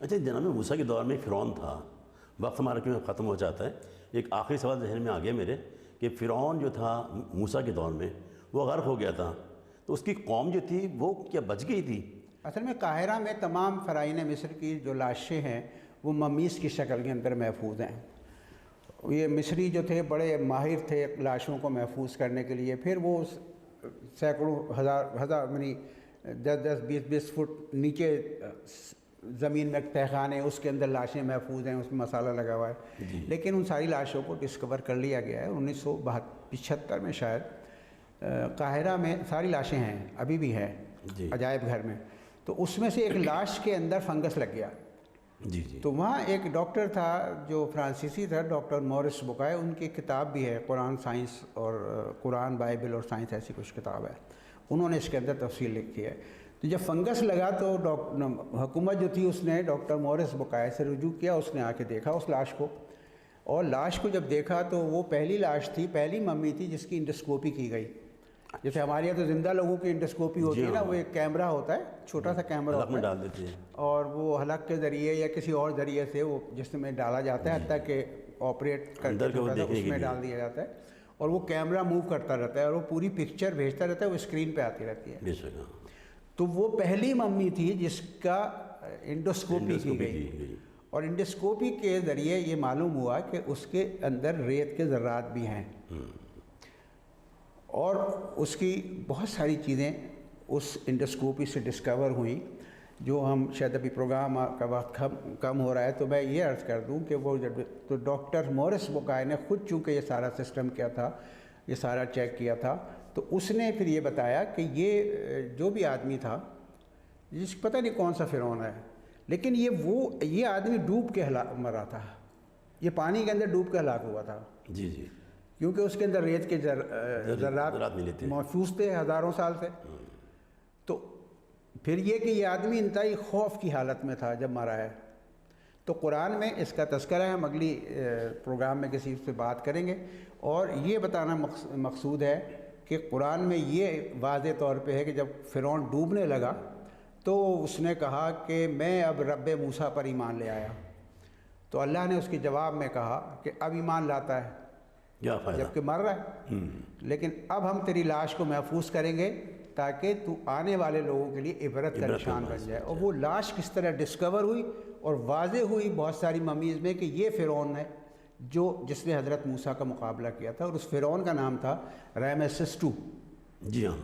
اچھا، جناب موسیٰ کے دور میں فرعون تھا، وقت ہمارا کیوں ختم ہو جاتا ہے، ایک آخری سوال ذہن میں آ گیا میرے کہ فرعون جو تھا موسیٰ کے دور میں وہ غرق ہو گیا تھا، تو اس کی قوم جو تھی وہ کیا بچ گئی تھی؟ اصل میں قاہرہ میں تمام فرعین مصر کی جو لاشیں ہیں وہ ممیز کی شکل کے اندر محفوظ ہیں۔ یہ مصری جو تھے بڑے ماہر تھے لاشوں کو محفوظ کرنے کے لیے، پھر وہ سینکڑوں ہزار یعنی 10 20 فٹ نیچے زمین میں تہخانے ہیں، اس کے اندر لاشیں محفوظ ہیں، اس میں مسالہ لگا ہوا ہے، لیکن ان ساری لاشوں کو ڈسکور کر لیا گیا ہے 1975 میں شاید۔ قاہرہ میں ساری لاشیں ہیں، ابھی بھی ہیں عجائب گھر میں، تو اس میں سے ایک لاش کے اندر فنگس لگ گیا۔ تو وہاں ایک ڈاکٹر تھا جو فرانسیسی تھا، ڈاکٹر مورس بکائے، ان کی کتاب بھی ہے قرآن سائنس اور قرآن بائبل اور سائنس ایسی کچھ کتاب ہے، انہوں نے اس کے اندر تفصیل لکھی ہے۔ تو جب فنگس لگا تو حکومت جو تھی اس نے ڈاکٹر مورس بکائے سے رجوع کیا، اس نے آ کے دیکھا اس لاش کو، اور لاش کو جب دیکھا تو وہ پہلی لاش تھی، پہلی ممی تھی جس کی انڈوسکوپی کی گئی۔ جیسے ہمارے یہاں تو زندہ لوگوں کی انڈوسکوپی ہوتی ہے نا، وہ ایک کیمرہ ہوتا ہے، چھوٹا سا کیمرہ ہوتا ہے، ڈال دیتے ہیں اور وہ حلق کے ذریعے یا کسی اور ذریعے سے وہ جسم میں ڈالا جاتا ہے، حتیٰ کہ آپریٹ کر کے اس میں ڈال دیا جاتا ہے، اور وہ کیمرہ موو کرتا رہتا ہے اور وہ پوری پکچر بھیجتا رہتا ہے، وہ اسکرین پہ آتی رہتی ہے۔ تو وہ پہلی ممی تھی جس کا انڈوسکوپی کی گئی، اور انڈوسکوپی کے ذریعے یہ معلوم ہوا کہ اس کے اندر ریت کے ذرات بھی ہیں، اور اس کی بہت ساری چیزیں اس انڈوسکوپی سے ڈسکور ہوئیں، جو ہم شاید ابھی پروگرام کا وقت کم ہو رہا ہے تو میں یہ عرض کر دوں کہ وہ جب تو ڈاکٹر مورس بکائے نے خود چونکہ یہ سارا سسٹم کیا تھا، یہ سارا چیک کیا تھا، تو اس نے پھر یہ بتایا کہ یہ جو بھی آدمی تھا، جس پتہ نہیں کون سا فرعون ہے، لیکن یہ آدمی ڈوب کے مرا تھا، یہ پانی کے اندر ڈوب کے ہلاک ہوا تھا، کیونکہ اس کے اندر ریت کے ذرات محفوظ تھے ہزاروں سال سے۔ تو پھر یہ کہ یہ آدمی انتہائی خوف کی حالت میں تھا جب مرا ہے، تو قرآن میں اس کا تذکرہ ہے، ہم اگلی پروگرام میں کسی سے بات کریں گے، اور یہ بتانا مقصود ہے کہ قرآن میں یہ واضح طور پہ ہے کہ جب فرعون ڈوبنے لگا تو اس نے کہا کہ میں اب رب موسیٰ پر ایمان لے آیا، تو اللہ نے اس کے جواب میں کہا کہ اب ایمان لاتا ہے جبکہ مر رہا ہے، لیکن اب ہم تیری لاش کو محفوظ کریں گے تاکہ تو آنے والے لوگوں کے لیے عبرت کا نشان بن جائے۔ اور وہ لاش کس طرح ڈسکور ہوئی اور واضح ہوئی بہت ساری ممیز میں کہ یہ فرعون ہے جس نے حضرت موسیٰ کا مقابلہ کیا تھا، اور اس فرعون کا نام تھا رامسس II۔ جی ہاں۔